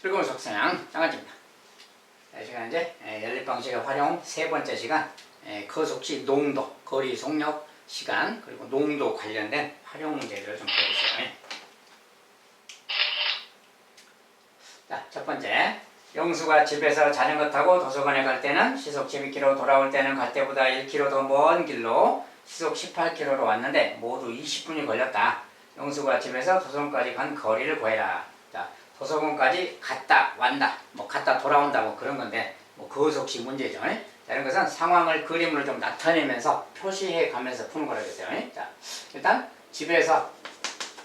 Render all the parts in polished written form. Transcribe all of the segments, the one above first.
붉은 속성향 장아찌입니다. 이 시간 이제 연립 방식의 활용 세 번째 시간, 거속시 농도, 거리 속력 시간, 그리고 농도 관련된 활용 문제들을 좀 배워보세요. 자, 첫 번째. 영수가 집에서 자전거 타고 도서관에 갈 때는 시속 12km, 돌아올 때는 갈 때보다 1km 더 먼 길로 시속 18km로 왔는데 모두 20분이 걸렸다. 영수가 집에서 도서관까지 간 거리를 구해라. 자, 도서관까지 갔다 왔다, 뭐 갔다 돌아온다, 뭐 그런 건데, 뭐 거속시 문제죠. 자, 이런 것은 상황을 그림으로 좀 나타내면서 표시해 가면서 푸는 거라겠어요. 자, 일단 집에서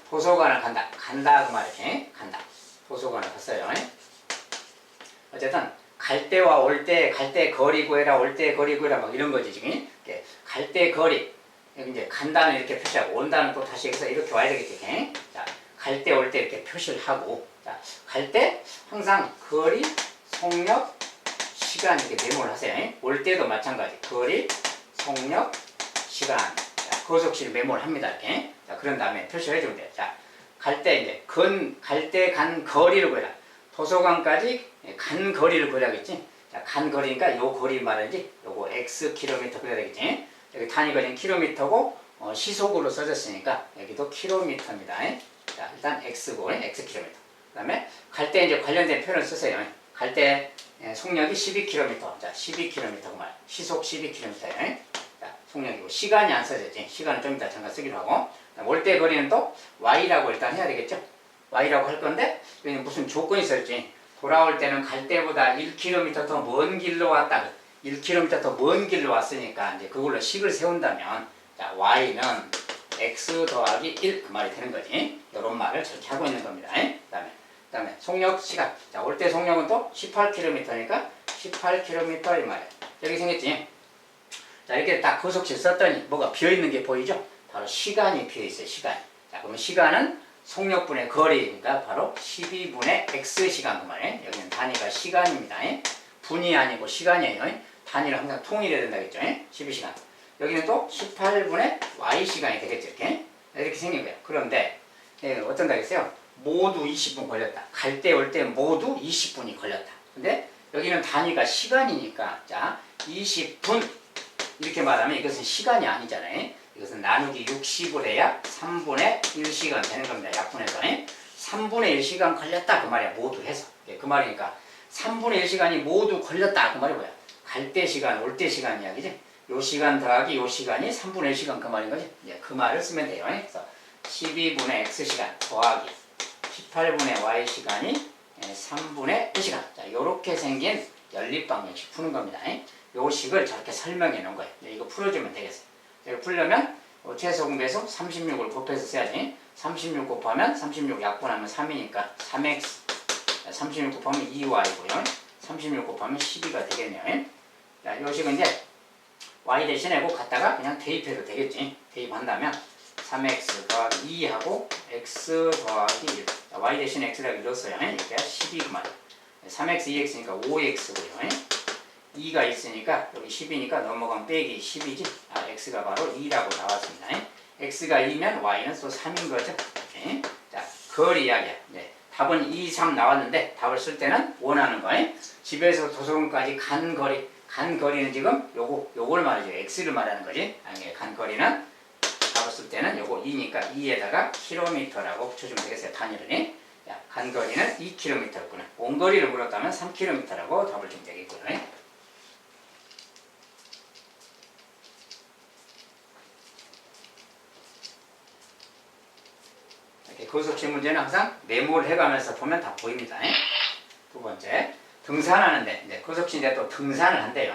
도서관을 간다. 간다 그 말이지. 간다. 도서관을 갔어요. 어쨌든 갈 때와 올 때, 갈 때 거리 구해라, 올 때 거리 구해라, 막 이런 거지 지금. 갈 때 거리, 여기 이제 간다는 이렇게 표시하고 온다는 또 다시 여기서 이렇게 와야 되겠지. 자, 갈 때 올 때 이렇게 표시를 하고, 자, 갈 때 항상 거리, 속력, 시간 이렇게 메모를 하세요. 올 때도 마찬가지. 거리, 속력, 시간. 자, 거속시를 메모를 합니다. 이렇게. 자, 그런 다음에 표시를 해주면 돼요. 자, 갈 때 이제 갈 때 간 거리를 구해라. 도서관까지 간 거리를 구해야겠지. 자, 간 거리니까 요 거리 말하는지 요거 x 킬로미터 그래야 되겠지. 여기 단위가 킬로미터고 시속으로 써졌으니까 여기도 킬로미터입니다. 자, 일단 x고 x 킬로미터. 그다음에 갈 때 이제 관련된 표현을 쓰세요. 갈 때 속력이 12km. 자, 12km 말. 시속 12km예요. 자, 속력이고 시간이 안 써졌지. 시간은 좀 이따 잠깐 쓰기로 하고. 올 때 거리는 또 y라고 일단 해야 되겠죠. y라고 할 건데 여기는 무슨 조건이 있었지. 돌아올 때는 갈 때보다 1km 더 먼 길로 왔다. 1km 더 먼 길로 왔으니까 이제 그걸로 식을 세운다면, 자, y는 x 더하기 1 그 말이 되는 거지. 이런 말을 저렇게 하고 있는 겁니다. 그다음에 속력 시간. 자, 올 때 속력은 또 18km니까 18km 이 말이야. 여기 생겼지. 자, 이렇게 딱 거속시 썼더니 뭐가 비어 있는 게 보이죠? 바로 시간이 비어 있어요. 시간. 자, 그러면 시간은 속력분의 거리니까 바로 12분의 x시간 그 말이에요. 여기는 단위가 시간입니다. 분이 아니고 시간이에요. 단위를 항상 통일해야 된다겠죠. 12시간. 여기는 또 18분의 y시간이 되겠죠. 이렇게 생긴 거예요. 그런데 어떤다 했어요? 모두 20분 걸렸다. 갈 때 올 때 모두 20분이 걸렸다. 근데 여기는 단위가 시간이니까, 자, 20분 이렇게 말하면 이것은 시간이 아니잖아요. 이것은 나누기 60을 해야 3분의 1시간 되는 겁니다. 약분해서. 3분의 1시간 걸렸다 그 말이야. 모두 해서. 그 말이니까 3분의 1시간이 모두 걸렸다 그 말이 뭐야? 갈 때 시간, 올 때 시간 이야기지. 요 시간 더하기 요 시간이 3분의 1시간 그 말인 거지. 그 말을 쓰면 돼요. 그래서 12분의 x시간 더하기 18분의 y시간이 3분의 1시간. 자, 요렇게 생긴 연립방정식 푸는 겁니다. 요 식을 저렇게 설명해 놓은 거예요. 이거 풀어주면 되겠어요. 이거 풀려면 최소 공배수 36을 곱해서 써야지. 36 곱하면 36 약분하면 3이니까 3x. 36 곱하면 2y고요. 36 곱하면 12가 되겠네요. 자, 요 식은 이제 y 대신에 꼭 갖다가 그냥 대입해도 되겠지. 대입한다면 3x 더하기 2하고 x 더하기 1. 자, y 대신에 x라고 넣었어요. 이렇게 12구만. 3x, 2x니까 5x고요. 2가 있으니까 여기 10이니까 넘어가면 빼기 10이지. 아, x가 바로 2라고 나왔습니다. x가 2면 y는 또 3인 거죠. 이렇게. 자, 거리 이야기야. 답은 2, 3 나왔는데 답을 쓸 때는 원하는 거. 집에서 도서관까지 간 거리는 지금 요걸 말이죠. x를 말하는 거지. 아니, 간 거리는 답을 쓸 때는 요거 2니까 2에다가 킬로미터라고 붙여주면 되겠어요. 단위를. 자, 간 거리는 2km였구나. 온 거리를 물었다면 3km라고 답을 주면 되겠고요. 거속시 문제는 항상 메모를 해가면서 보면 다 보입니다. 두 번째, 등산하는데, 거속시인데 또 등산을 한대요.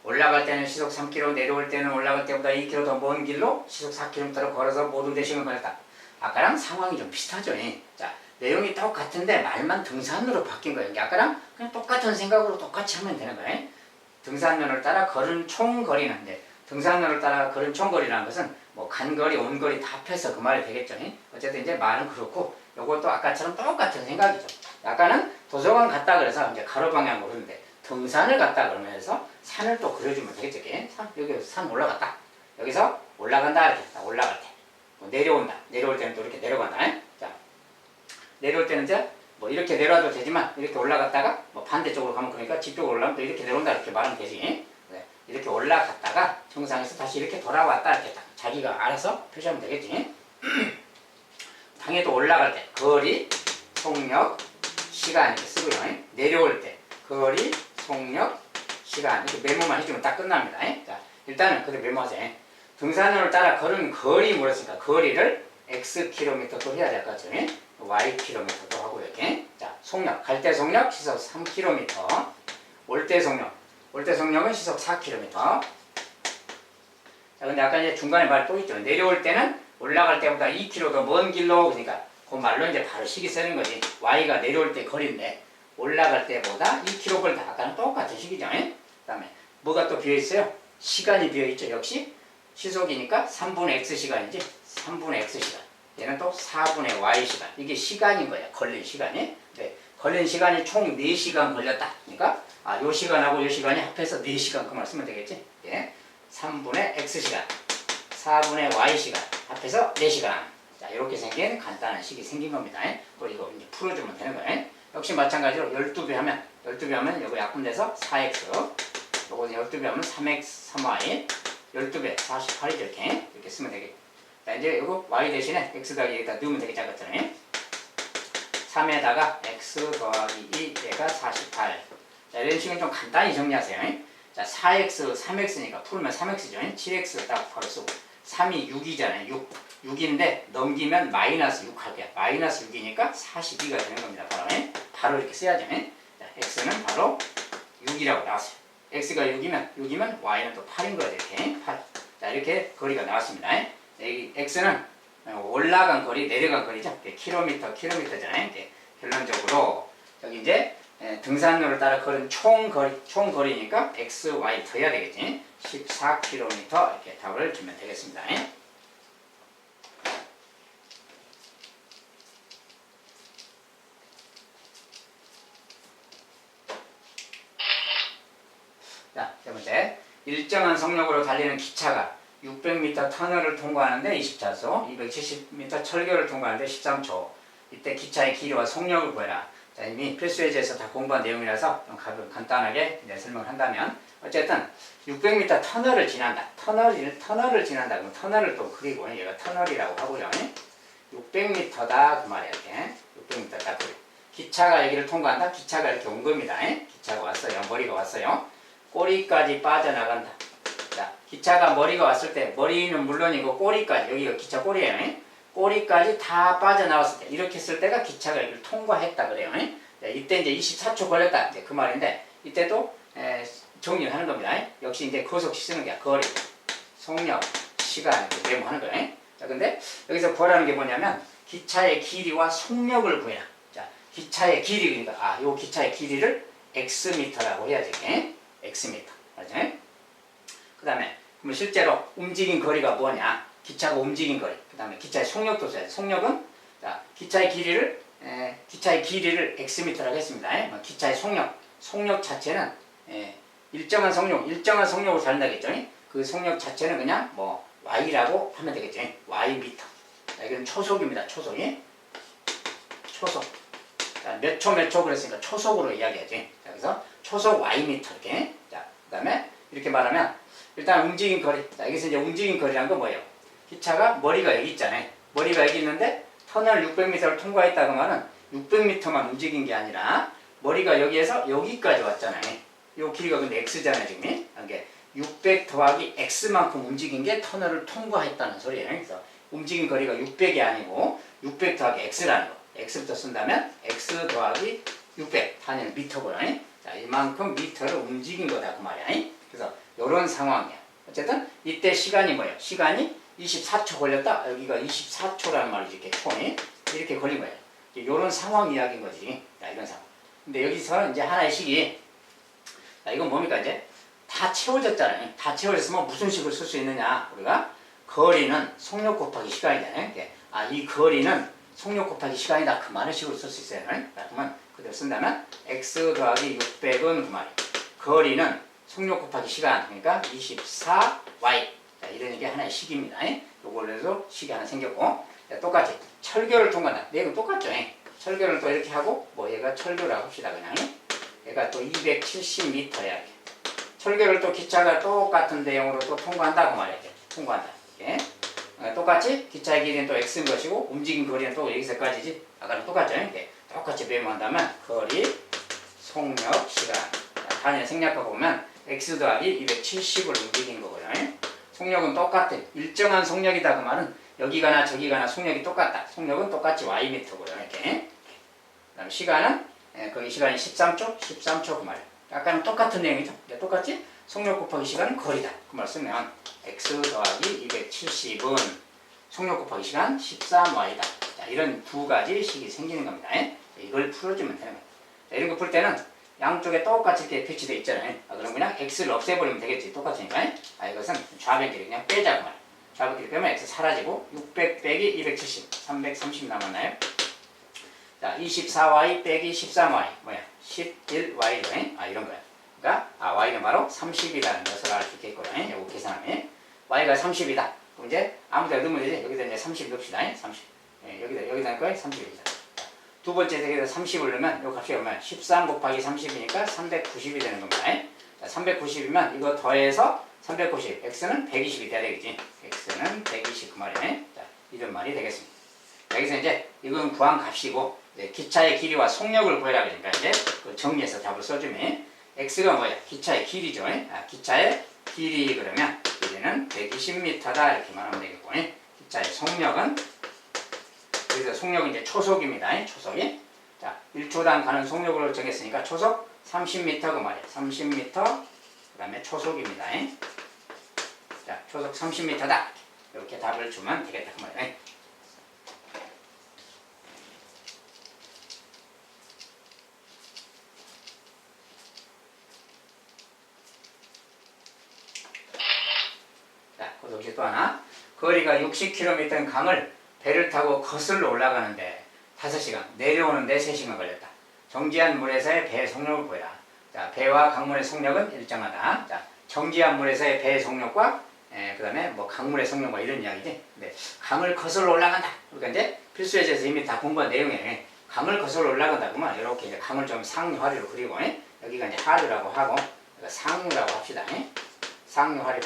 올라갈 때는 시속 3km, 내려올 때는 올라갈 때보다 2km 더 먼 길로 시속 4km로 걸어서 모두 4시간 걸렸다. 아까랑 상황이 좀 비슷하죠. 자, 내용이 똑같은데 말만 등산으로 바뀐 거예요. 아까랑 그냥 똑같은 생각으로 똑같이 하면 되는 거예요. 등산로를 따라 걸은 총 거리인데, 등산로를 따라 걸은 총 거리라는 것은 뭐 간거리, 온거리 다 합해서 그 말이 되겠죠. 어쨌든 이제 말은 그렇고 요것도 아까처럼 똑같은 생각이죠. 아까는 도서관 갔다 그래서 이제 가로 방향으로 그러는데 등산을 갔다 그러면서 산을 또 그려주면 되겠죠. 여기 산 올라갔다. 여기서 올라간다 이렇게 올라갈 때. 뭐 내려온다. 내려올 때는 또 이렇게 내려간다. 자, 내려올 때는 이제 뭐 이렇게 내려와도 되지만 이렇게 올라갔다가 뭐 반대쪽으로 가면 그러니까 뒤쪽으로 올라가면 또 이렇게 내려온다 이렇게 말하면 되지. 네. 이렇게 올라갔다가 정상에서 다시 이렇게 돌아왔다 이렇게 딱 자기가 알아서 표시하면 되겠지. 당해도 올라갈 때 거리, 속력, 시간 이렇게 쓰고요. 내려올 때 거리, 속력, 시간 이렇게 메모만 해주면 딱 끝납니다. 자, 일단은 그래 메모하세요. 등산로를 따라 걸은 거리 물었으니까 거리를 x 킬로미터도 해야 될 것 같죠. y 킬로미터도 하고 이렇게. 자, 속력 갈 때 속력 시속 3km, 올 때 속력은 시속 4km. 자, 근데 아까 이제 중간에 말 또 있죠. 내려올 때는 올라갈 때보다 2km 더 먼 길로, 그러니까 그 말로 이제 바로 식이 쓰는 거지. y가 내려올 때 거리인데 올라갈 때보다 2km 벌다. 아까는 똑같은 식이죠. 그 다음에 뭐가 또 비어있어요? 시간이 비어있죠. 역시 시속이니까 3분의 x시간이지. 3분의 x시간. 얘는 또 4분의 y시간. 이게 시간인 거야. 걸린 시간이. 네. 걸린 시간이 총 4시간 걸렸다. 그러니까 요 시간하고 요 시간이 합해서 4시간 그 말 쓰면 되겠지. 예. 3분의 x시간, 4분의 y시간 합해서 4시간. 자, 이렇게 생긴 간단한 식이 생긴 겁니다. 또 이거 이제 풀어주면 되는 거예요. 역시 마찬가지로 12배 하면 이거 약분돼서 4x, 요거는 12배 하면 3x, 3y, 12배 48이죠. 이렇게 쓰면 되겠죠. 자, 이제 이거 y 대신에 x 더하기 여기다 넣으면 되겠지. 아까처럼 3에다가 x 더하기 2얘가 48. 자, 이런 식은 좀 간단히 정리하세요. 자, 4x, 3x니까 풀면 3x죠. 7x 딱 바로 쓰고 3이 6이잖아요. 6인데 넘기면 마이너스 6 할게요. 마이너스 6이니까 42가 되는 겁니다. 바로 이렇게 써야죠. 자, x는 바로 6이라고 나왔어요. x가 6이면 y는 또 8인 거예요. 이렇게 8. 자, 이렇게 거리가 나왔습니다. 여기 x는 올라간 거리, 내려간 거리죠. 킬로미터잖아요. 결론적으로 여기 이제 등산로를 따라 걸은 총거리니까 x, y 더해야 되겠지. 14km 이렇게 답을 주면 되겠습니다. 자, 세 번째. 일정한 속력으로 달리는 기차가 600m 터널을 통과하는데 20차소, 270m 철교를 통과하는데 13초. 이때 기차의 길이와 속력을 구해라. 자, 이미 필수예제에서 다 공부한 내용이라서 좀 간단하게 설명을 한다면, 어쨌든 600m 터널을 지난다. 터널을 지난다. 그럼 터널을 또 그리고 얘가 터널이라고 하고요. 600m다 그 말이야. 이렇게 600m다 그리고 기차가 여기를 통과한다. 기차가 이렇게 온 겁니다. 기차가 왔어요. 머리가 왔어요. 꼬리까지 빠져나간다. 자, 기차가 머리가 왔을 때 머리는 물론이고 꼬리까지, 여기가 기차 꼬리예요. 꼬리까지 다 빠져나왔을 때, 이렇게 쓸 때가 기차가 여기를 통과했다 그래요. 자, 이때 이제 24초 걸렸다. 이제 그 말인데, 이때도 정리를 하는 겁니다. 역시 이제 거속시 쓰는 게 거리, 속력, 시간 이렇게 메모하는 거예요. 자, 근데 여기서 구하라는 게 뭐냐면 기차의 길이와 속력을 구해라. 자, 기차의 길이, 그러니까 요 기차의 길이를 xm라고 해야지. xm. 맞죠? 그 다음에 그럼 실제로 움직인 거리가 뭐냐? 기차가 움직인 거리. 그 다음에 기차의 속력도 써야지. 속력은 자, 기차의 길이를 xm라고 했습니다. 기차의 속력 자체는 일정한 속력으로 달린다겠죠. 그 속력 자체는 그냥 뭐 y라고 하면 되겠죠. y미터. 자, 이건 초속입니다. 초속이. 초속. 자, 몇 초 그랬으니까 초속으로 이야기하지. 자, 그래서 초속 y미터 이렇게. 자, 그 다음에 이렇게 말하면 일단 움직인 거리. 자, 여기서 이제 움직인 거리란 건 뭐예요? 기차가 머리가 여기 있잖아요. 머리가 여기 있는데 터널 600m를 통과했다는 말은 600m만 움직인 게 아니라 머리가 여기에서 여기까지 왔잖아요. 이 길이가 근데 x잖아요, 지금. 이게 600 더하기 x만큼 움직인 게 터널을 통과했다는 소리예요. 그래서 움직인 거리가 600이 아니고 600 더하기 x라는 거. x부터 쓴다면 x 더하기 600 단위는 미터고요. 자, 이만큼 미터를 움직인 거다 그 말이야. 그래서 이런 상황이야. 어쨌든 이때 시간이 뭐예요? 시간이 24초 걸렸다. 여기가 24초라는 말이지. 이렇게 총이 이렇게 걸린 거예요. 이런 상황 이야기인 거지. 자, 이런 상황. 근데 여기서 이제 하나의 식이, 자, 이건 뭡니까? 이제 다 채워졌잖아요. 다 채워졌으면 무슨 식을 쓸 수 있느냐? 우리가 거리는 속력 곱하기 시간이잖아요. 이 거리는 속력 곱하기 시간이다. 그 많은 식으로 쓸 수 있어요. 자, 그러면 그대로 쓴다면 x 더하기 600은 그 말이에요. 거리는 속력 곱하기 시간, 그러니까 24y. 자, 이런 게 하나의 식입니다. 요걸로 해서 식이 하나 생겼고, 자, 똑같이 철교를 통과한다. 내용 똑같죠. 철교를 또 이렇게 하고 뭐 얘가 철교라고 합시다 그냥. 얘가 또 270m야 이렇게. 철교를 또 기차가 똑같은 내용으로 또 통과한다고 말이야. 이렇게. 통과한다. 이렇게. 똑같이 기차의 길이는 또 x인 것이고 움직인 거리는 또 여기서까지지. 아까랑 똑같죠. 이렇게. 똑같이 메모한다면 거리, 속력, 시간. 단위를 생략하고 보면 x 더하기 270을 움직인 거거든요. 속력은 똑같아. 일정한 속력이다 그 말은 여기 가나 저기 가나 속력이 똑같다. 속력은 똑같이 ym고요. 이렇게. 그다음 시간은 거기 시간이 13초 그 말이에요. 아까는 똑같은 내용이죠. 똑같이 속력 곱하기 시간은 거리다. 그 말 쓰면 x 더하기 270은 속력 곱하기 시간 13y다. 자, 이런 두 가지 식이 생기는 겁니다. 이걸 풀어주면 되는 거예요. 자, 이런 거 풀 때는 양쪽에 똑같이 이렇게 표시되어 있잖아요. 그럼 그냥 x를 없애버리면 되겠지. 똑같으니까. 이것은 좌변끼리 그냥 빼자고 말이에요. 좌변끼리 빼면 x 사라지고 600 빼기 270, 330 남았나요? 자, 24y 빼기 13y 뭐야? 11y죠. 이런 거야. 그러니까 y는 바로 30이라는 것을 알 수 있겠거든요. 이거 계산하면 y가 30이다. 그럼 이제 아무데나 넣으면 되지. 여기다 이제 30 넣읍시다. 30. 여기다 넣을 거예요. 30이다. 두 번째 세계에서 30을 넣으면 이 값이 얼마야? 13 곱하기 30이니까 390이 되는 겁니다. 자, 390이면 이거 더해서 390. x는 120이 돼야 되겠지. x는 120 그 말이네. 자, 이런 말이 되겠습니다. 자, 여기서 이제 이건 구한 값이고 기차의 길이와 속력을 구해라 그러니까 이제 정리해서 답을 써주면 x가 뭐야? 기차의 길이죠. 기차의 길이 그러면 길이는 120m다 이렇게 말하면 되겠고 기차의 속력은 여기서 속력은 이제 초속입니다. 초속이. 자, 1초당 가는 속력으로 정했으니까 초속 30m 그 말이에요. 30m 그 다음에 초속입니다. 자, 초속 30m다. 이렇게 답을 주면 되겠다 그 말이에요. 자, 고속시 또 하나. 거리가 60km인 강을 배를 타고 거슬러 올라가는데 5시간, 내려오는데 3시간 걸렸다. 정지한 물에서의 배 속력을 구해라. 자, 배와 강물의 속력은 일정하다. 자, 정지한 물에서의 배의 속력과 그 다음에 뭐 강물의 속력과 이런 이야기지. 근데 강을 거슬러 올라간다. 그러니까 이제 필수예제에서 이미 다 공부한 내용이에요. 강을 거슬러 올라간다 그러면 이렇게 이제 강을 좀 상류하류로 그리고 여기가 이제 하류라고 하고 상류라고 합시다. 상류하류.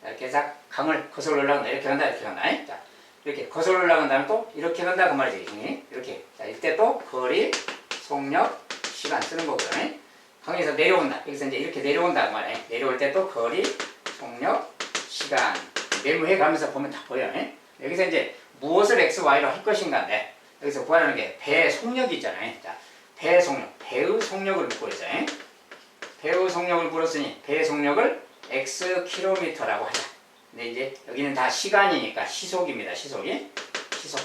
이렇게 해서 강을 거슬러 올라간다. 이렇게 간다. 이렇게 간다. 자, 이렇게 거슬러 올라간 다음에 또 이렇게 간다 그 말이지. 이렇게. 자, 이때 또 거리, 속력, 시간 쓰는 거거든요. 강에서 내려온다. 여기서 이제 이렇게 내려온다 그 말이에요. 내려올 때 또 거리, 속력, 시간 메모해 가면서 보면 다 보여요. 여기서 이제 무엇을 x, y로 할 것인가인데 여기서 구하라는 게 배의 속력이 있잖아요. 자, 배의 속력, 배의 속력을 묻고 있어요. 배의 속력을 물었으니 배의 속력을 xkm라고 하자. 근데 이제 여기는 다 시간이니까 시속입니다. 시속이. 시속.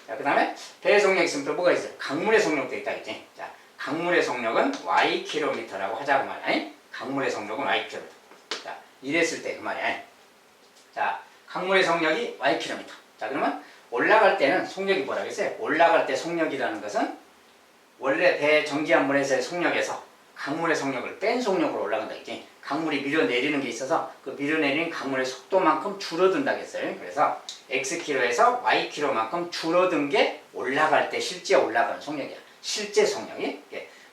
자, 그 다음에 배의 속력 있으면 또 뭐가 있어요? 강물의 속력도 있다 있지. 자, 강물의 속력은 ykm라고 하자고 말이야. 강물의 속력은 ykm. 자, 이랬을 때 그 말이야. 자, 강물의 속력이 ykm. 자, 그러면 올라갈 때는 속력이 뭐라고 했어요? 올라갈 때 속력이라는 것은 원래 배 정지한 물에서의 속력에서 강물의 속력을 뺀 속력으로 올라간다 했지. 강물이 밀어내리는 게 있어서 그 밀어내리는 강물의 속도만큼 줄어든다고 했어요. 그래서 xkm에서 ykm만큼 줄어든 게 올라갈 때 실제 올라가는 속력이야. 실제 속력이.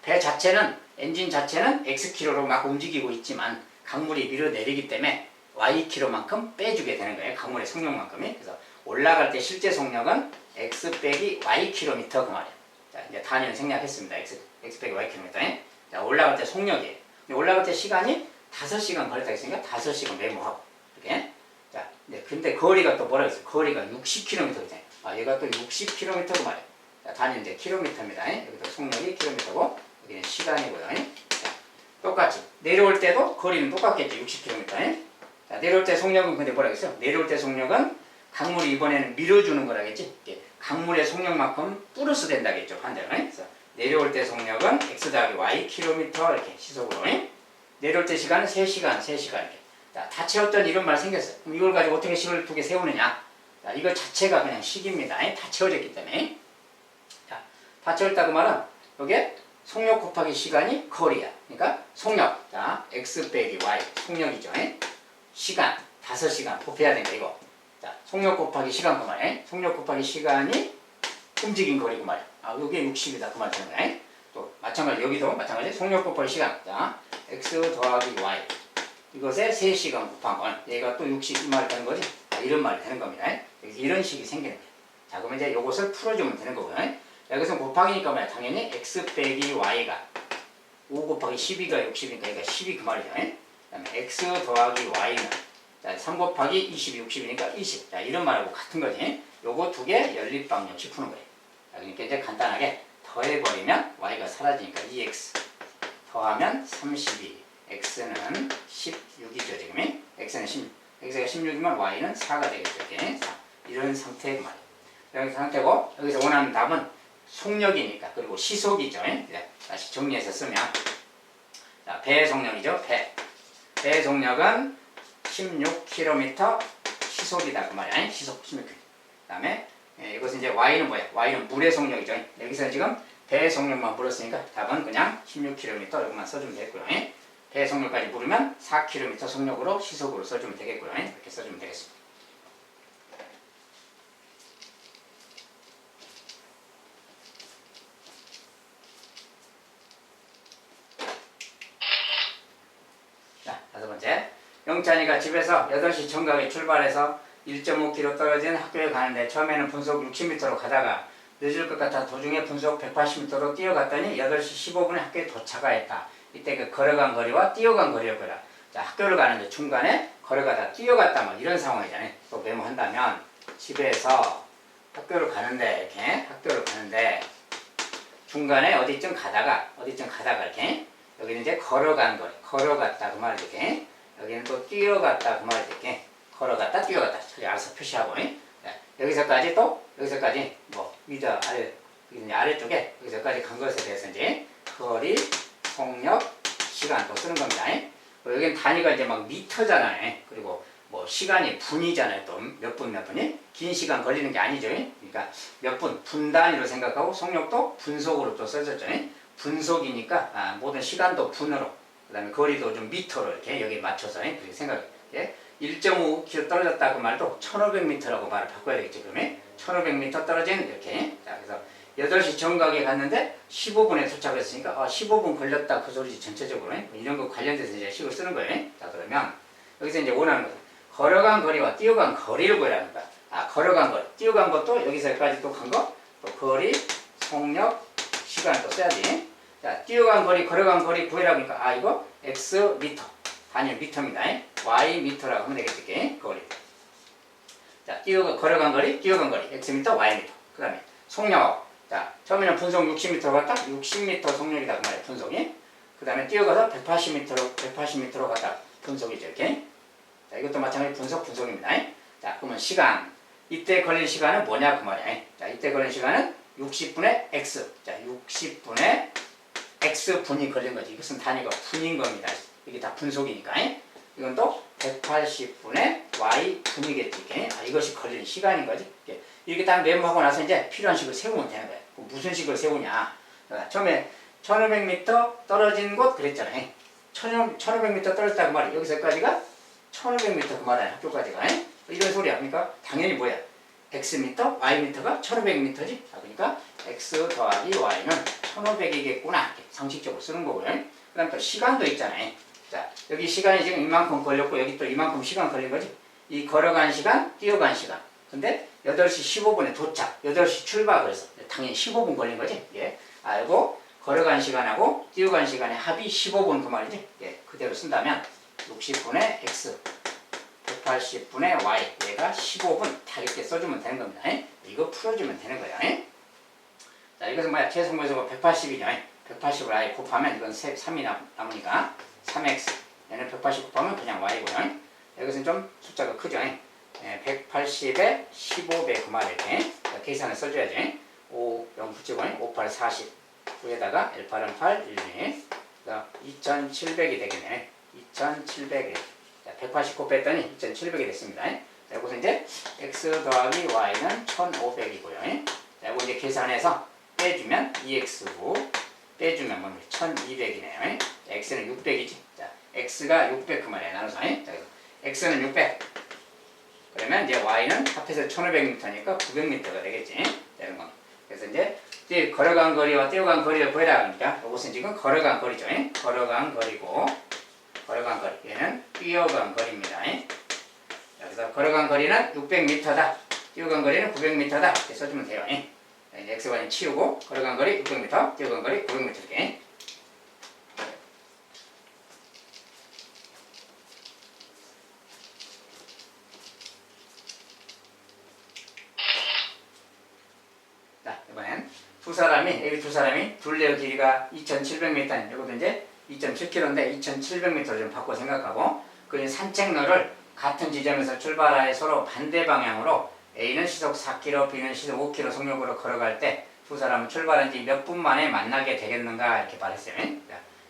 배 자체는 엔진 자체는 xkm로 막 움직이고 있지만 강물이 밀어내리기 때문에 ykm만큼 빼주게 되는 거예요. 강물의 속력만큼이. 그래서 올라갈 때 실제 속력은 x 빼기 ykm 그 말이야. 자, 이제 단위는 생략했습니다. x 빼기 ykm. 자, 올라갈 때 속력이에요. 올라갈 때 시간이 5시간 걸렸다 했으니까 5시간 메모하고 이렇게. 자, 근데 거리가 또 뭐라고 했어요? 거리가 60km잖아요. 얘가 또 60km고 말이에요. 자, 단위는 이제 킬로미터입니다. 여기도 속력이 킬로미터고 여기는 시간이고요. 자, 똑같이 내려올 때도 거리는 똑같겠죠. 60km. 자, 내려올 때 속력은 근데 뭐라고 했어요? 내려올 때 속력은 강물이 이번에는 밀어주는 거라겠지. 강물의 속력만큼 플러스 된다겠죠. 반대로. 그래서 내려올 때 속력은 x 더하기 y km 이렇게 시속으로. 내려올 때 시간은 3시간 이렇게. 자, 다 채웠던 이런 말 생겼어요. 그럼 이걸 가지고 어떻게 식을 두 개 세우느냐? 자, 이거 자체가 그냥 식입니다. 다 채워졌기 때문에. 자, 다 채웠다고 말은 이게 속력 곱하기 시간이 거리야. 그러니까 속력. 자, x 빼기 y 속력이죠. 시간 5시간 곱해야 된다 이거. 자, 속력 곱하기 시간 그 말이에요. 속력 곱하기 시간이 움직인 거리고 말이야. 아, 이게 60이다. 그 말 되는 거야. 또 마찬가지 여기도 마찬가지 속력 곱하기 시간. 자, x 더하기 y. 이것에 3시간 곱한 건 얘가 또 60 이 말이 되는 거지. 자, 이런 말이 되는 겁니다. 이런 식이 생기는 거예요. 자, 그러면 이제 이것을 풀어주면 되는 거고요. 여기서 곱하기니까 뭐야? 당연히 x 빼기 y가 5 곱하기 12가 60이니까 얘가 12 그 말이죠. 그 다음에 x 더하기 y는 자, 3 곱하기 20이 60이니까 20. 자, 이런 말하고 같은 거지. 요거 두 개 연립방정식 푸는 거예요. 자, 그러니까 이제 간단하게 더해버리면 y가 사라지니까 2x 더하면 32. x는 16이죠, 지금. x는 16. x가 16이면 y는 4가 되겠죠. 이렇게. 자, 이런 상태의 말이에요. 이런 상태고, 여기서 원하는 답은 속력이니까, 그리고 시속이죠. 네, 다시 정리해서 쓰면. 자, 배의 속력이죠. 배의 속력은 16km 시속이다. 그 말이야. 시속 16km. 그 다음에, 이것은 이제 y는 뭐야? y는 물의 속력이죠. 여기서 지금 배의 속력만 물었으니까 답은 그냥 16km 이것만 써주면 되겠고요. 배의 속력까지 물으면 4km 속력으로 시속으로 써주면 되겠고요. 이렇게 써주면 되겠습니다. 자, 5번째. 영찬이가 집에서 8시 정각에 출발해서 1.5km 떨어진 학교에 가는데 처음에는 분속 60m로 가다가 늦을 것 같아 도중에 분속 180m로 뛰어갔더니 8시 15분에 학교에 도착하였다. 이때 그 걸어간 거리와 뛰어간 거리를 거라. 자, 학교를 가는데 중간에 걸어가다 뛰어갔다 뭐 이런 상황이잖아요. 또 메모한다면 집에서 학교를 가는데 이렇게 학교를 가는데 중간에 어디쯤 가다가 이렇게 여기는 이제 걸어간 거리, 걸어갔다 그 말이 이렇게 여기는 또 뛰어갔다 그 말이 이렇게 걸어갔다 뛰어갔다 저기 알아서 표시하고 여기서까지 또 여기서까지 뭐 위도 아래 아래쪽에 여기서까지 간 것에 대해서 이제 거리, 속력, 시간 또 쓰는 겁니다. 여기는 단위가 이제 막 미터잖아요. 그리고 뭐 시간이 분이잖아요. 또 몇 분이 긴 시간 걸리는 게 아니죠. 그러니까 몇 분, 분 단위로 생각하고 속력도 분속으로 또 써졌죠. 분속이니까 모든 시간도 분으로 그 다음에 거리도 좀 미터로 이렇게 여기 맞춰서 그렇게 생각해요. 1.5km 떨어졌다 그 말도 1500m라고 말을 바꿔야 되겠죠. 그러면 1500m 떨어진 이렇게 자 그래서 8시 정각에 갔는데 15분에 도착했으니까 15분 걸렸다 그 소리지 전체적으로 이런 거 관련돼서 이제 식을 쓰는 거예요. 자 그러면 여기서 이제 원하는 거 걸어간 거리와 뛰어간 거리를 구하라는 거야. 걸어간 거리, 뛰어간 것도 여기서까지 또 간 거, 또 거리, 속력, 시간 또 써야지. 자 뛰어간 거리, 걸어간 거리 구해라 그러니까 이거 x 미터 단위 미터입니다. y 미터라고 하면 되겠지. 이렇게 거리. 자 걸어간 거리, 뛰어간 거리 x 미터, y 미터. 그 다음에 속력. 자, 처음에는 분속 60m 갔다 60m 속력이다 그 말이에요. 분속이. 그 다음에 뛰어가서 180m로 갔다 분속이죠. 이렇게. 자, 이것도 마찬가지 분속입니다. 자, 그러면 시간. 이때 걸린 시간은 뭐냐 그 말이에요. 자, 이때 걸린 시간은 60분의 x. 자, 60분의 x분이 걸린 거지. 이것은 단위가 분인 겁니다. 이게 다 분속이니까. 이건 또 180분의 y분이겠지. 이렇게. 이것이 걸리는 시간인 거지. 이렇게 딱 메모하고 나서 이제 필요한 식을 세우면 되는 거예요. 무슨 식을 세우냐. 처음에 1500m 떨어진 곳 그랬잖아요. 1500m 떨어졌다고 말이에요. 여기서까지가 1500m 그 말이에요. 학교까지가. 이런 소리야. 그러니까 당연히 뭐야. x미터, y미터가 1500m지. 그러니까 x 더하기 y는 1500이겠구나. 상식적으로 쓰는 거고요. 그 다음 또 시간도 있잖아요. 자, 여기 시간이 지금 이만큼 걸렸고 여기 또 이만큼 시간 걸린 거지. 이 걸어간 시간, 뛰어간 시간. 근데 8시 15분에 도착, 8시 출발 그래서 당연히 15분 걸린 거지. 이거 걸어간 시간하고 뛰어간 시간의 합이 15분 그 말이지. 그대로 쓴다면 60분의 x, 180분의 y, 얘가 15분 다 이렇게 써주면 되는 겁니다. 이거 풀어주면 되는 거야. 자, 이것은 뭐야? 최소모에서 180이죠. 180을 아예 곱하면 이건 3이 남으니까 3x. 얘는 180 곱하면 그냥 y고요. 여기서는 좀 숫자가 크죠. 180에 15배 그 말을 이렇게 계산을 써줘야지. 5, 0 붙이고 5, 8, 40 위에다가 1, 8은 8, 1, 2 2700이 되겠네. 2700이 180 곱했더니 2700이 됐습니다. 자, 여기서 이제 x 더하기 y는 1500이고요. 자, 이거 이제 계산해서 빼주면 2x고 빼주면 뭡니까? 1200이네요. x는 600이지. 자, x가 600 그 말이에요. 나눠서. 자, x는 600. 그러면 이제 y는 합해서 1500m니까 900m가 되겠지. 이런 거. 그래서 그래서 이제 걸어간 거리와 뛰어간 거리를 구해라 그러니까 이것은 지금 걸어간 거리죠. 걸어간 거리고 걸어간 거리 얘는 뛰어간 거리입니다. 그래서 걸어간 거리는 600m다. 뛰어간 거리는 900m다. 이렇게 써주면 돼요. 이제 x반이 치우고 걸어간 거리 600m, 뛰어간 거리 900m 이렇게. 자, 이번엔 여기 두 사람이 둘레의 길이가 2,700m, 이것도 이제 2.7km인데 2,700m를 좀 바꿔 생각하고 그 산책로를 같은 지점에서 출발하여 서로 반대 방향으로 A는 시속 4km, B는 시속 5km 속력으로 걸어갈 때 두 사람은 출발한 지 몇 분 만에 만나게 되겠는가 이렇게 말했어요.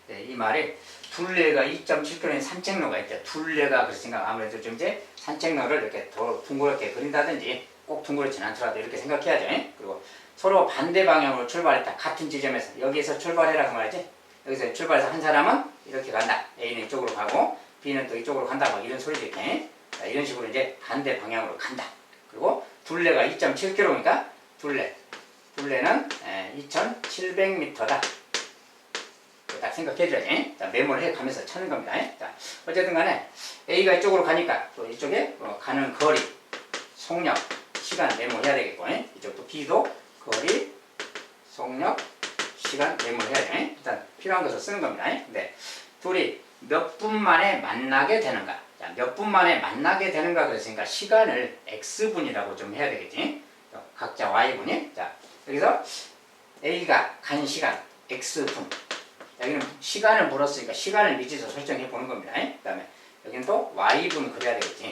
이 말이 둘레가 2.7km의 산책로가 있죠. 둘레가 그랬으니까 아무래도 좀 이제 산책로를 이렇게 더 둥그렇게 그린다든지 꼭 둥그렇진 않더라도 이렇게 생각해야죠. 그리고 서로 반대 방향으로 출발했다. 같은 지점에서 여기에서 출발해라 그 말이지. 여기서 출발해서 한 사람은 이렇게 간다. A는 이쪽으로 가고 B는 또 이쪽으로 간다. 막 이런 소리도 이렇게. 자, 이런 식으로 이제 반대 방향으로 간다. 그리고 둘레가 2.7km니까 둘레는 2,700m다. 딱 생각해줘야지. 자, 메모를 해가면서 찾는 겁니다. 자, 어쨌든 간에 A가 이쪽으로 가니까 또 이쪽에 가는 거리, 속력, 시간 메모해야 되겠고, 이쪽도 B도 거리, 속력, 시간 메모해야 돼. 일단 필요한 것을 쓰는 겁니다. 근데 둘이 몇 분 만에 만나게 되는가? 자, 몇 분 만에 만나게 되는가 그랬으니까 시간을 x분이라고 좀 해야 되겠지. 각자 y분이. 자, 여기서 a가 간 시간 x분. 여기는 시간을 물었으니까 시간을 미지서 설정해 보는 겁니다. 그 다음에 여기는 또 y분 그려야 되겠지.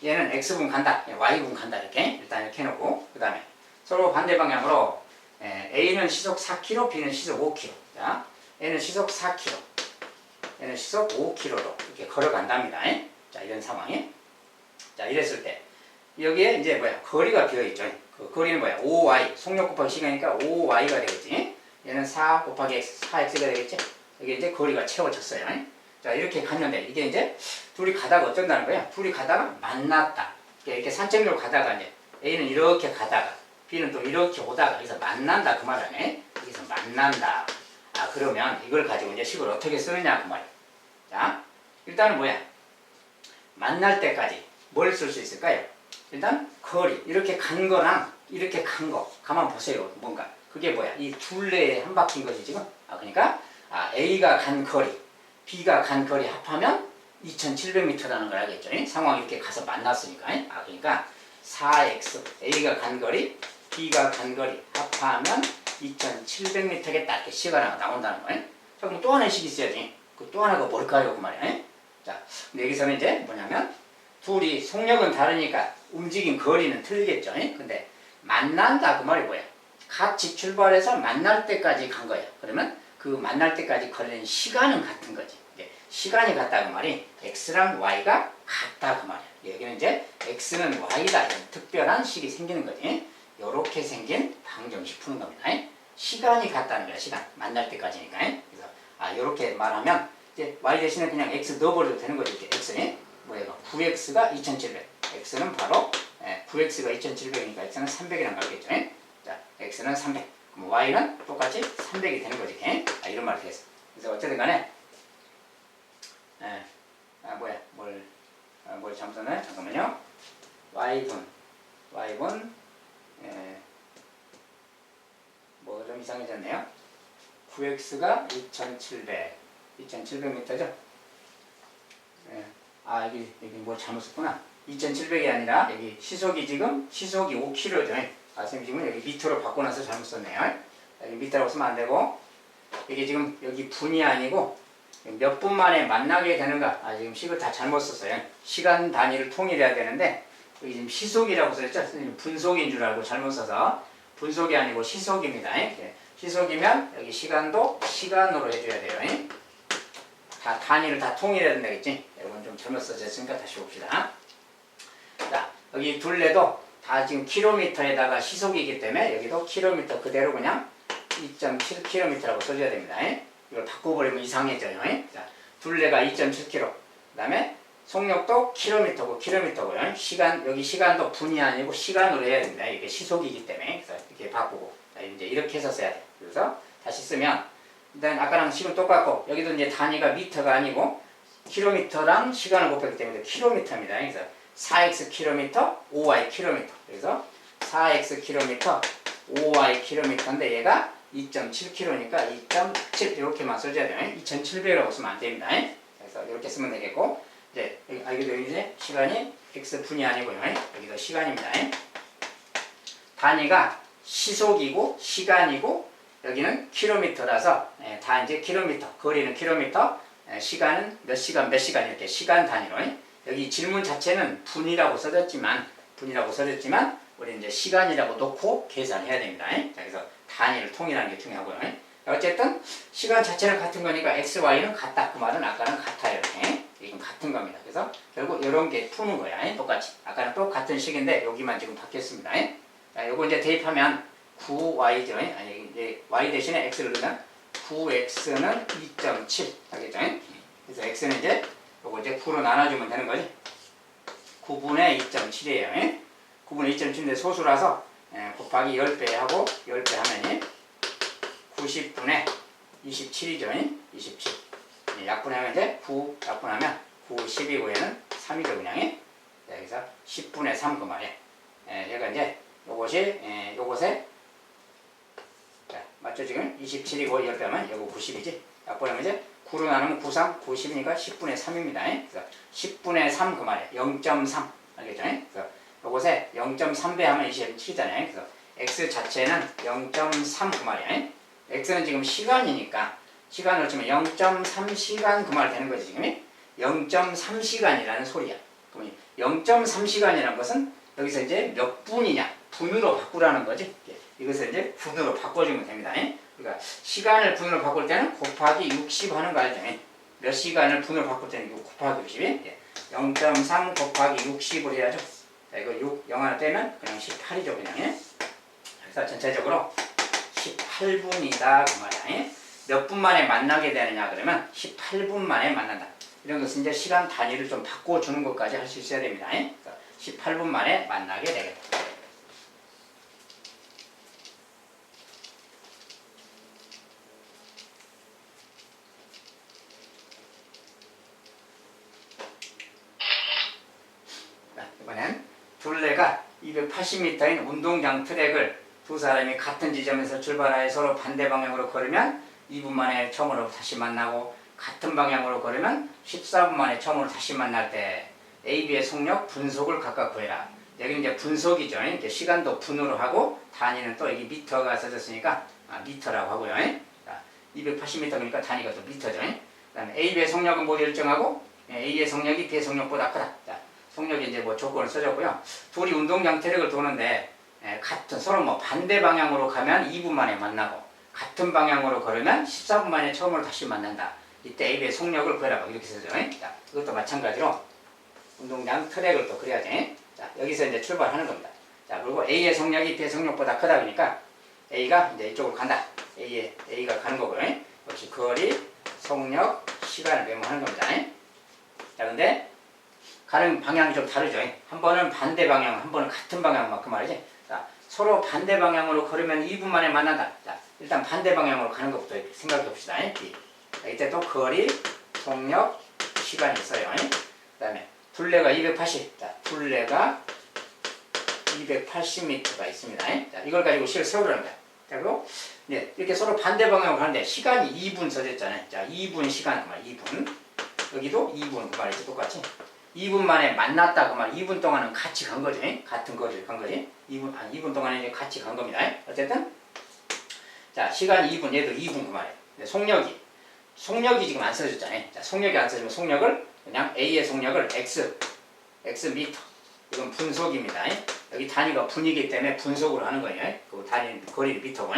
얘는 x분 간다, y분 간다 이렇게 일단 이렇게 해놓고 그 다음에 서로 반대 방향으로 A는 시속 4km, B는 시속 5km. 자, A는 시속 4km, 얘는 시속 5km로 이렇게 걸어간답니다. 자, 이런 상황에. 자, 이랬을 때 여기에 이제 거리가 비어있죠. 그 거리는 5y, 속력 곱하기 시간이니까 5y가 되겠지. 얘는 4 곱하기 x, 4x가 되겠지. 여기 이제 거리가 채워졌어요. 자, 이렇게 갔는데 이게 이제 둘이 가다가 어쩐다는 거야? 둘이 가다가 만났다. 이렇게 산책로로 가다가 이제 A는 이렇게 가다가 B는 또 이렇게 오다가 여기서 만난다 그 말이네. 여기서 만난다. 아, 그러면 이걸 가지고 이제 식을 어떻게 쓰느냐 그 말이야. 자, 일단은 만날 때까지 뭘 쓸 수 있을까요? 일단 거리, 이렇게 간 거랑 이렇게 간 거 가만 보세요. 뭔가 그게 이 둘레에 한 바퀴인 거지 지금. 그러니까 A가 간 거리, B가 간 거리 합하면 2,700m라는 걸 알겠죠? 상황이 이렇게 가서 만났으니까. 그러니까 4x, A가 간 거리, B가 간 거리 합하면 2,700m겠다. 이렇게 시가 나온다는 거예요. 자, 그럼 또 하나의 식이 있어야지. 그 또 하나가 뭘까요? 그 말이에요. 자, 근데 여기서는 이제 뭐냐면 둘이 속력은 다르니까 움직인 거리는 틀리겠죠. 근데 만난다 그 말이 뭐야? 같이 출발해서 만날 때까지 간 거야. 그러면 그 만날 때까지 걸리는 시간은 같은 거지. 시간이 같다 그 말이 x랑 y가 같다 그 말이야. 여기는 이제 x는 y다. 이런 특별한 식이 생기는 거지. 요렇게 생긴 방정식 푸는 겁니다. 시간이 같다는 거야. 시간 만날 때까지니까. 그래서 요렇게 말하면 이제 y 대신에 그냥 x 넣어버려도 되는 거지. 이렇게 x는 9x가 2,700. x는 바로 9x가 2,700이니까 x는 300이란 말겠죠. 자, x는 300. 그럼 y는 똑같이 300이 되는 거지. 이런 말이 되겠어. 그래서 어쨌든 간에 뭘 잘못 썼나요? 잠깐만요. y분 좀 이상해졌네요. 9x가 2,700m죠? 여기 뭘 잘못 썼구나. 2,700이 아니라 여기 시속이 5km죠. 선생님 여기 미터로 바꿔놔서 잘못 썼네요. 여기 미터라고 쓰면 안 되고 이게 지금 여기 분이 아니고 몇 분 만에 만나게 되는가. 지금 식을 다 잘못 썼어요. 시간 단위를 통일해야 되는데 여기 지금 시속이라고 써있죠. 선생님 분속인 줄 알고 잘못 써서 분속이 아니고 시속입니다. 시속이면 여기 시간도 시간으로 해줘야 돼요. 다 단위를 다 통일해야 된다겠지. 여러분 좀 잘못 써졌으니까 다시 봅시다. 자, 여기 둘레도 다 지금 킬로미터에다가 시속이기 때문에 여기도 킬로미터 그대로 그냥 2.7km라고 써줘야 됩니다. 이걸 바꿔버리면 이상해져요. 자, 둘레가 2.7km. 그 다음에 속력도 킬로미터고요. 시간, 여기 시간도 분이 아니고 시간으로 해야 됩니다. 이게 시속이기 때문에. 그래서 이렇게 바꾸고. 자, 이제 이렇게 해서 써야 돼. 그래서 다시 쓰면 일단 아까랑 식은 똑같고 여기도 이제 단위가 미터가 아니고 킬로미터랑 시간을 곱했기 때문에 킬로미터입니다. 그래서 4x 킬로미터, 5y 킬로미터. 그래서 4x 킬로미터, 5y 킬로미터인데 얘가 2.7km니까 2.7 이렇게만 써줘야 돼요. 2,700이라고 쓰면 안 됩니다. 그래서 이렇게 쓰면 되겠고 이제 여기도 이제 시간이 x분이 아니고요. 여기도 시간입니다. 단위가 시속이고 시간이고 여기는 킬로미터라서 다 이제 킬로미터, 거리는 킬로미터, 시간은 몇 시간 이렇게 시간 단위로. 여기 질문 자체는 분이라고 써졌지만 우리 이제 시간이라고 놓고 계산해야 됩니다. 자, 그래서 단위를 통일하는 게 중요하고요. 어쨌든 시간 자체는 같은 거니까 x, y는 같다. 그 말은 아까는 같아요. 이렇게. 이건 같은 겁니다. 그래서 결국 이런 게 푸는 거야. 똑같이. 아까는 똑같은 식인데 여기만 지금 바뀌었습니다. 자, 요거 이제 대입하면 9y죠. 아니 이제 y 대신에 x를 넣으면 9x는 2.7 하겠죠. 그래서 x는 이제 요거 이제 9로 나눠주면 되는 거지. 9분의 2.7이에요. 9분의 2.7인데 소수라서 곱하기 10배 하고 10배 하면 90분의 27이죠. 27. 약분하면 이제 9 약분하면 9, 12, 9에는 3이죠 그냥. 자, 여기서 10분의 3 그 말이에요. 얘가 이제 요것에 자, 맞죠 지금? 27이고 10배 하면 요거 90이지. 약분하면 이제 9로 나누면 9, 3, 90이니까 10분의 3입니다. 그래서 10분의 3 그 말이에요. 0.3 알겠죠? 그래서 요것에 0.3배 하면 27이잖아요. 그래서 x 자체는 0.3 그 말이에요. x는 지금 시간이니까 시간으로 치면 0.3시간 그 말 되는 거지 지금. 0.3시간이라는 소리야. 그러면 0.3시간이라는 것은 여기서 이제 몇 분이냐 분으로 바꾸라는 거지. 이것을 이제 분으로 바꿔주면 됩니다. 그러니까 시간을 분으로 바꿀 때는 곱하기 60 하는 거 알죠? 몇 시간을 분으로 바꿀 때는 곱하기 60이 0.3 곱하기 60을 해야죠. 자, 이거 6, 0 하나 떼면 그냥 18이죠 그냥. 그래서 전체적으로 18분이다 그 말이야. 몇 분 만에 만나게 되느냐 그러면 18분 만에 만난다. 이런 것은 이제 시간 단위를 좀 바꿔주는 것까지 할 수 있어야 됩니다. 18분 만에 만나게 되겠다. 이번엔 둘레가 280m인 운동장 트랙을 두 사람이 같은 지점에서 출발하여 서로 반대 방향으로 걸으면 2분 만에 처음으로 다시 만나고 같은 방향으로 걸으면 14분 만에 처음으로 다시 만날 때 A, B의 속력, 분속을 각각 구해라. 여기 이제 분속이죠. 이제 시간도 분으로 하고 단위는 또 여기 미터가 써졌으니까 미터라고 하고요. 자, 280m니까 단위가 또 미터죠. 그 다음에 A, B의 속력은 모두 일정하고 A의 속력이 B의 속력보다 크다. 자, 속력이 이제 뭐 조건을 써줬고요. 둘이 운동장 트랙을 도는데 같은 서로 뭐 반대 방향으로 가면 2분 만에 만나고 같은 방향으로 걸으면 14분 만에 처음으로 다시 만난다. 이때 A의 속력을 구해라. 이렇게 쓰죠. 자, 이것도 마찬가지로 운동장 트랙을 또 그려야지. 자, 여기서 이제 출발하는 겁니다. 자, 그리고 A의 속력이 B의 속력보다 크다 보니까 A가 이제 이쪽으로 간다. A가 가는 거고요. 역시 거리, 속력, 시간을 메모하는 겁니다. 자, 근데 가는 방향이 좀 다르죠. 한 번은 반대 방향, 한 번은 같은 방향, 그 말이지. 자, 서로 반대 방향으로 걸으면 2분 만에 만난다. 자, 일단 반대 방향으로 가는 것부터 생각해 봅시다. 자, 이때 또 거리, 속력, 시간이 있어요. 그 다음에 둘레가 280. 자, 둘레가 280m가 있습니다. 자, 이걸 가지고 식을 세우라는 거야. 자, 그리고 이렇게 서로 반대 방향으로 가는데 시간이 2분 써졌잖아요. 자, 2분 시간, 그 말, 2분. 여기도 2분, 그 말이지, 똑같이. 2분 만에 만났다, 그 말. 2분 동안은 같이 간 거죠. 같은 거리를 간 거지. 2분 동안에 이제 같이 간 겁니다. 어쨌든. 자, 시간이 2분, 얘도 2분, 그 말이에요. 속력이 지금 안 써졌잖아요. 자, 속력이 안 써지면 속력을 그냥 A의 속력을 x 미터. 이건 분속입니다. 여기 단위가 분이기 때문에 분속으로 하는 거예요. 그 단위 거리를 미터고.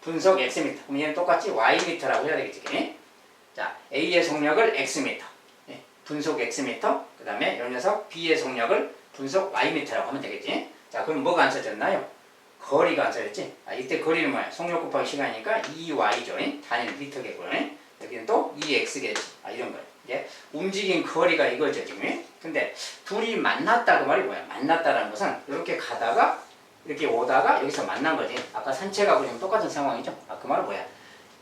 분속 x 미터. 그럼 얘는 똑같이 y 미터라고 해야 되겠지. 자, A의 속력을 x 미터. 분속 x 미터. 그다음에 이 녀석 B의 속력을 분속 y 미터라고 하면 되겠지. 자, 그럼 뭐가 안 써졌나요? 거리가 안 써졌지. 이때 거리는 뭐야? 속력 곱하기 시간이니까 2y죠. 단위는 미터겠고요. 여기는 또 2x겠지. 이런 거예요. 이제 움직인 거리가 이거죠 지금. 근데 둘이 만났다 그 말이 뭐야? 만났다라는 것은 이렇게 가다가 이렇게 오다가 여기서 만난 거지. 아까 산책하고 지금 똑같은 상황이죠. 아, 그 말은 뭐야?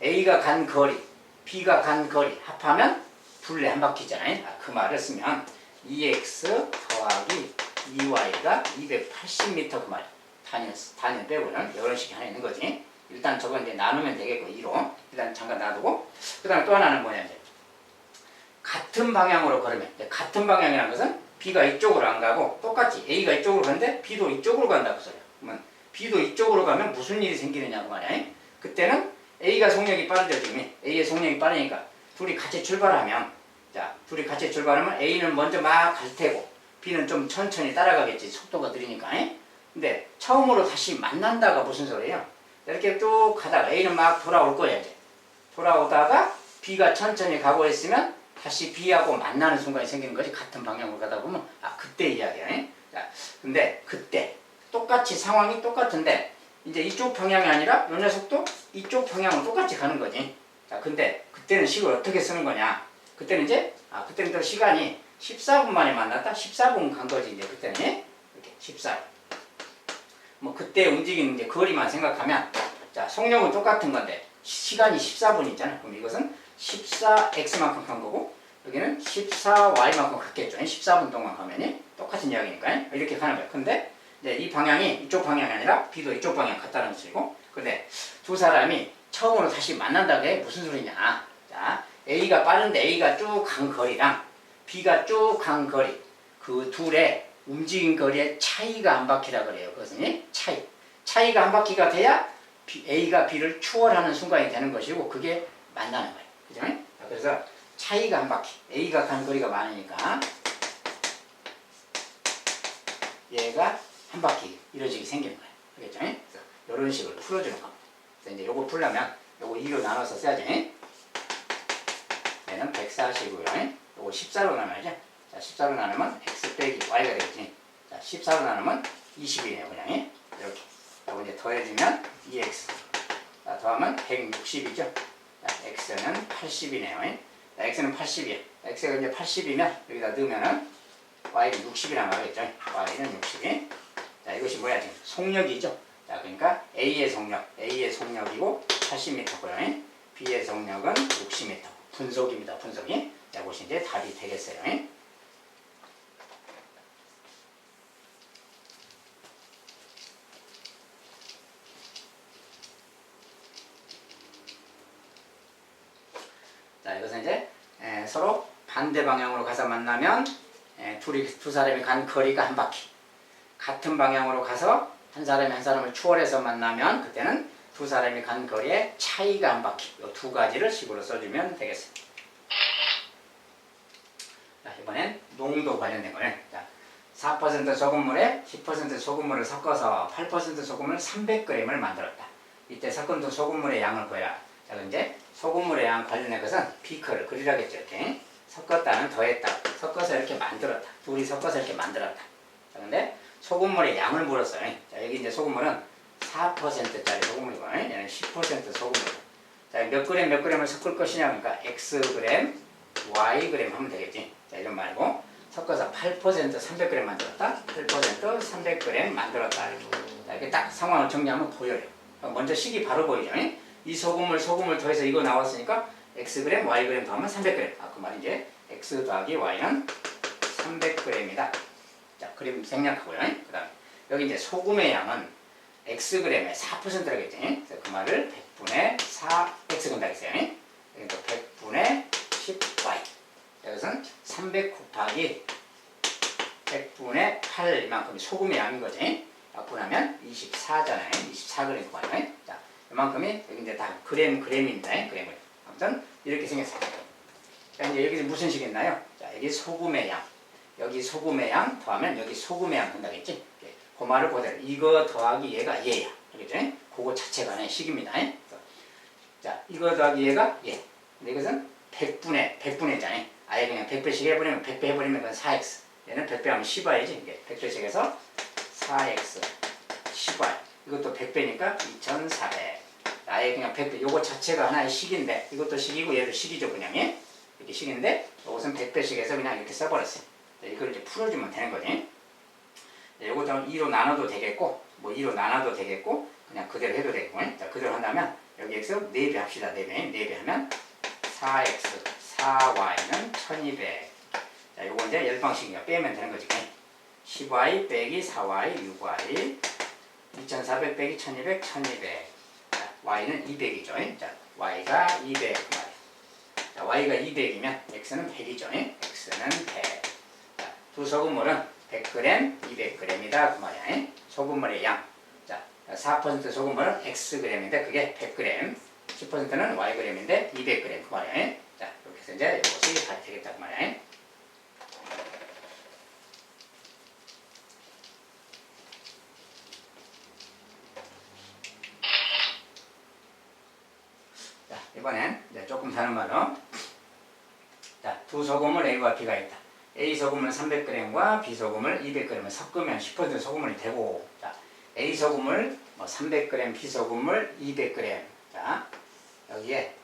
A가 간 거리, B가 간 거리 합하면 둘레 한 바퀴잖아요. 아, 그 말을 쓰면 2x 더하기 2y가 280m 그 말. 단위 빼고는 이런 식이 하나 있는 거지. 일단 저거 이제 나누면 되겠고 2로 일단 잠깐 놔두고 그 다음에 또 하나는 뭐냐 이제 같은 방향으로 걸으면 같은 방향이라는 것은 B가 이쪽으로 안 가고 똑같이 A가 이쪽으로 가는데 B도 이쪽으로 간다고 써요. 그러면 B도 이쪽으로 가면 무슨 일이 생기느냐고 말이야. 그때는 A가 속력이 빠르죠. 지금 A의 속력이 빠르니까 둘이 같이 출발하면 둘이 같이 출발하면 A는 먼저 막 갈 테고 B는 좀 천천히 따라가겠지. 속도가 느리니까. 근데 처음으로 다시 만난다가 무슨 소리예요? 이렇게 쭉 가다가 A는 막 돌아올 거야. 이제 돌아오다가 B가 천천히 가고 있으면 다시 B하고 만나는 순간이 생기는 거지. 같은 방향으로 가다 보면 그때 이야기야. 자, 근데 그때 똑같이 상황이 똑같은데 이제 이쪽 방향이 아니라 이 녀석도 이쪽 방향으로 똑같이 가는 거지. 자, 근데 그때는 식을 어떻게 쓰는 거냐? 그때는 이제 그때는 또 시간이 14분 만에 만났다. 14분 간 거지. 이제 그때는 이렇게 14분. 뭐 그때 움직이는 이제 거리만 생각하면 자, 속력은 똑같은 건데 시간이 14분 있잖아. 그럼 이것은 14x만큼 간 거고 여기는 14y만큼 갔겠죠. 14분 동안 가면 똑같은 이야기니까 이렇게 가는 거야. 근데 이제 이 방향이 이쪽 방향이 아니라 B도 이쪽 방향 같다는 것이고 근데 두 사람이 처음으로 다시 만난다고 해. 무슨 소리냐? 자, A가 빠른데 A가 쭉 간 거리랑 B가 쭉 간 거리 그 둘의 움직인 거리의 차이가 한 바퀴라 그래요. 그것은 차이가 한 바퀴가 돼야 A가 B를 추월하는 순간이 되는 것이고 그게 만나는 거예요. 그죠? 그래서 차이가 한 바퀴 A가 간 거리가 많으니까 얘가 한 바퀴 이루어지게 생기는 거예요. 알겠죠? 그래서 이런 식으로 풀어주는 겁니다. 그래서 이제 요거 풀려면 요거 2로 나눠서 써야지. 얘는 140이고요. 요거 14로 나눠야죠. 자, 14로 나누면 x 빼기 y가 되겠지. 자, 14로 나누면 20이네요. 그냥 이렇게. 요거 이제 더해주면 2x. 자, 더하면 160이죠. 자, x는 80이네요. 자, x는 80이야. x가 이제 80이면 여기다 넣으면은 y는 60이란 말이겠죠. y는 60이. 자, 이것이 뭐야 지금? 속력이죠. 자, 그러니까 A의 속력이고 80m고요. B의 속력은 60m. 분속입니다. 분속이. 자, 이것이 이제 답이 되겠어요. 자, 이것은 이제 서로 반대 방향으로 가서 만나면 두 사람이 간 거리가 한 바퀴. 같은 방향으로 가서 한 사람이 한 사람을 추월해서 만나면 그때는 두 사람이 간 거리의 차이가 한 바퀴. 이 두 가지를 식으로 써주면 되겠습니다. 자, 이번엔 농도 관련된 거예요. 자, 4% 소금물에 10% 소금물을 섞어서 8% 소금을 300g을 만들었다. 이때 섞은 소금물의 양을 구해라. 자, 이제 소금물의 양 관련된 것은 비커를 그리라겠죠. 이렇게 섞었다는 더했다. 섞어서 이렇게 만들었다. 둘이 섞어서 이렇게 만들었다. 자, 근데 소금물의 양을 물었어요. 자, 여기 이제 소금물은 4%짜리 소금물이고, 얘는 10% 소금물. 자, 몇 g을 섞을 것이냐, 그러니까 xg, yg 하면 되겠지. 자, 이런 말이고, 섞어서 8% 300g 만들었다. 8% 300g 만들었다. 자, 이렇게 딱 상황을 정리하면 보여요. 먼저 식이 바로 보이죠. 이 소금물 더해서 이거 나왔으니까 xg, yg 더하면 300g. 그 말이 이제 x 더하기 y는 300g이다. 자, 그림 생략하고요. 그 다음에 여기 이제 소금의 양은 xg에 4%라겠지. 그래서 그 말을 100분의 4x 건다 했어요. 그러니까 100분의 10y. 이것은 300 곱하기 100분의 8 이만큼이 소금의 양인 거지. 약분하면 24잖아요. 24g 곱하기. 자, 이만큼이 여기 이제 다 g입니다. g을. 아무튼 이렇게 생겼어요. 자, 이제 여기서 무슨 식이 있나요? 자, 여기 소금의 양. 여기 소금의 양 더하면 여기 소금의 양 된다겠지? 그 말을 그대로 이거 더하기 얘가 얘야. 알겠죠? 그거 자체가 하나의 식입니다. 자, 이거 더하기 얘가 얘. 근데 이것은 100분의잖아요. 아예 그냥 100배씩 해버리면 100배 해버리면 그건 4x. 얘는 100배 하면 10y지. 이게 100배씩 해서 4x 10y. 이것도 100배니까 2400. 아예 그냥 100배. 요거 자체가 하나의 식인데 이것도 식이고 얘도 식이죠. 그냥 이렇게 식인데 이것은 100배씩 해서 그냥 이렇게 써버렸어요. 이걸 이제 풀어주면 되는 거지. 요거 좀 2로 나눠도 되겠고 뭐 2로 나눠도 되겠고 그냥 그대로 해도 되고. 자, 그대로 한다면 여기 x 4배 합시다. 4배. 4배 하면 4x, 4y는 1200. 자, 요거 이제 열방식이니까 빼면 되는 거지. 10y 빼기 4y, 6y, 2400 빼기 1200, 1200. 자, y는 200이죠. 자, y가 200 말이야. 자, y가 200이면 x는 100이죠. x는 100. 자, 두 소금물은 100g, 200g이다 그 말이야. 소금물의 양. 자, 4% 소금물은 xg인데 그게 100g, 10%는 yg인데 200g 그 말이야. 자, 이렇게 해서 이제 이것이 다 되겠다 그 말이야. 자, 이번엔 이제 조금 다른 말로. 자, 두 소금물 A와 B가 있다. A 소금물 300g과 B 소금물 200g을 섞으면 10% 소금물이 되고, 자, A 소금물 300g, B 소금물 200g. 자, 여기에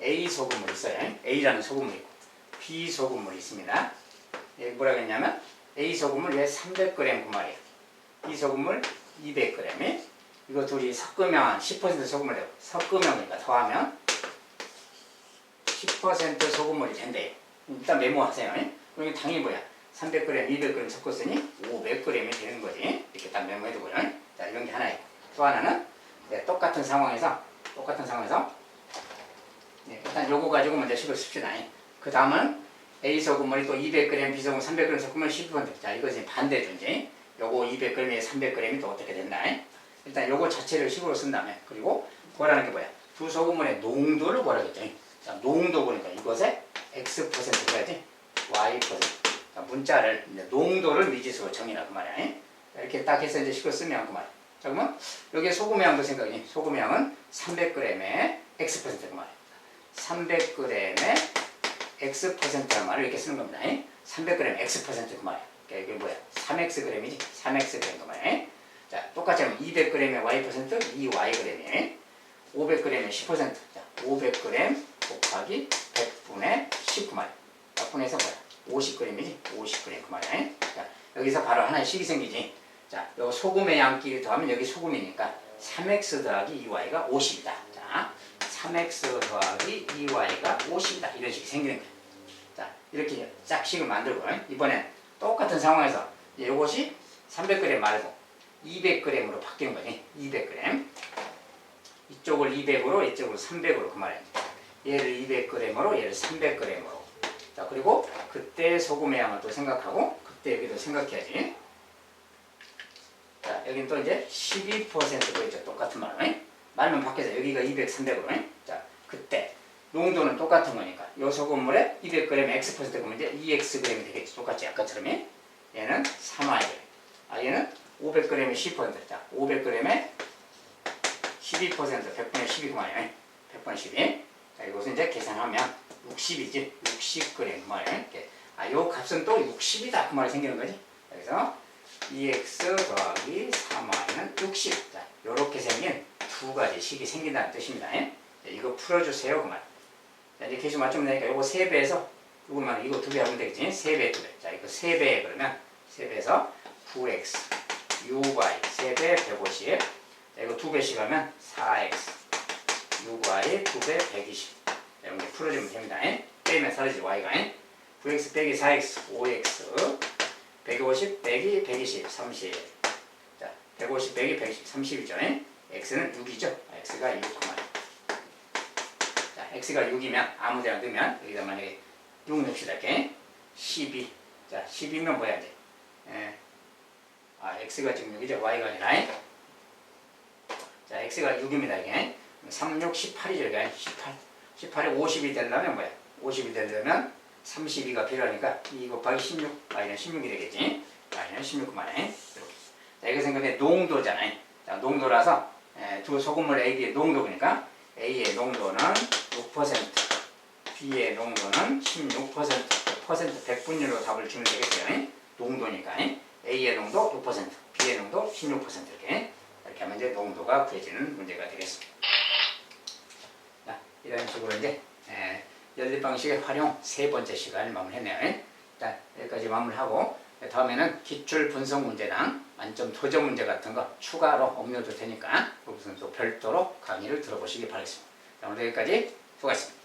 A 소금물 있어요. A라는 소금물이 있고 B 소금물이 있습니다. 여기 뭐라고 했냐면 A 소금물 왜 300g 그 말이에요. B 소금물 200g. 이거 둘이 섞으면 10% 소금물 되고, 섞으면 그러니까 더하면 10% 소금물이 된대요. 일단 메모하세요. 그럼 당연히 뭐야? 300g, 200g 섞었으니 500g이 되는 거지. 이렇게 딱 메모해두고요. 자, 이런 게 하나 있고. 또 하나는 똑같은 상황에서 일단 요거 가지고 먼저 식을 씁시다. 그 다음은 A 소금물이 또 200g, B 소금 300g 섞으면 10%. 자, 이것이 반대죠. 이제 요거 200g에 300g이 또 어떻게 된다. 일단 요거 자체를 식으로 쓴다면, 그리고 구하라는 게 뭐야? 두 소금물의 농도를 구하라겠죠. 자, 농도 보니까 이것에 x% 해야지 y%. 자, 문자를 이제 농도를 미지수로 정의라 그 말이야. 이렇게 딱 해서 이제 식을 쓰면 그 말이야. 자, 그러면 여기에 소금의 양도 생각해. 소금의 양은 300g에 x% 그 말이야. 300g에 x%란 말을 이렇게 쓰는 겁니다. 300g x% 그 말이야. 그러니까 이게 뭐야? 3xg이지. 3xg 그 말이야. 자, 똑같이 하면 200g에 y%, 2yg이에요. 500g에 10%. 자, 500g 곱하기 100분의 10 그 말이야. 100분에서 뭐야? 50g이지? 50g 그 말이야. 자, 여기서 바로 하나의 식이 생기지. 자, 요 소금의 양끼리 더하면 여기 소금이니까 3x 더하기 2y가 50이다. 자, 3x 더하기 2y가 50이다. 이런 식이 생기는 거야. 자, 이렇게 짝식을 만들고, 이번엔 똑같은 상황에서 이것이 300g 말고 200g으로 바뀌는 거지. 200g. 이쪽을 200으로, 이쪽을 300으로 그 말이야. 얘를 200g으로, 얘를 300g으로. 자, 그리고 그때 소금의 양을 또 생각하고, 그때 여기도 생각해야지. 자, 여긴 또 이제 12%도 있죠. 똑같은 말로. 말만 바뀌어서 여기가 200, 300으로. 자, 그때 농도는 똑같은 거니까 이 소금물에 200g x% 그러면 이제 2xg이 되겠지. 똑같이 아까처럼. 얘는 3yg. 아, 얘는 500g에 10%. 자, 500g에 12%, 100분의 12 그만이에요. 100분의 12. 자, 이것은 이제 계산하면 60이지. 60g 말이에요. 아, 요 값은 또 60이다. 그 말이 생기는 거지. 그래서 2x 더하기 3y는 60. 자, 요렇게 생긴 두 가지 식이 생긴다는 뜻입니다. 이거 풀어주세요. 그 말. 자, 이제 계속 맞추면 되니까 요거 3배에서 요거만 이거 2배 하면 되겠지. 3배, 2배. 자, 이거 3배 그러면 3배에서 9x, 6y, 3배 150. 자, 이거 2배씩 하면 4x, 6y, 2배 120. 자, 이렇게 풀어주면 됩니다. 빼면 사라지지, y가. 9x 빼기 4x, 5x. 150 빼기 120, 30. 자, 150 빼기 120, 30이죠. x는 6이죠. x가 6. 자, x가 6이면 아무 데나 넣으면 여기다 만약에 6 넣읍시다. 이렇게 12. 자, 12면 뭐야 이제? x가 지금 6이죠. y가 아니라. 자, x가 6입니다. 이게 3, 6, 18이죠. 이게 18. 18에 50이 되려면 뭐야? 50이 되려면 32가 필요하니까 2 곱하기 16, y는 16이 되겠지. y는 16만에 이렇게. 자, 이거 생각해 농도잖아요. 자, 농도라서 두 소금물 A, B의 농도니까 A의 농도는 6%, B의 농도는 16%, 퍼센트 100분율로 답을 주면 되겠어요. 농도니까 A의 농도 6%, B의 농도 16% 이렇게 하면 이제 농도가 구해지는 문제가 되겠습니다. 자, 이런 식으로 이제 연립 방식의 활용 세 번째 시간을 마무리했네요. 일단 여기까지 마무리하고 다음에는 기출 분석 문제랑 만점 도전 문제 같은 거 추가로 업로드 되니까 그것은 또 별도로 강의를 들어보시기 바라겠습니다. 오늘 여기까지 수고하셨습니다.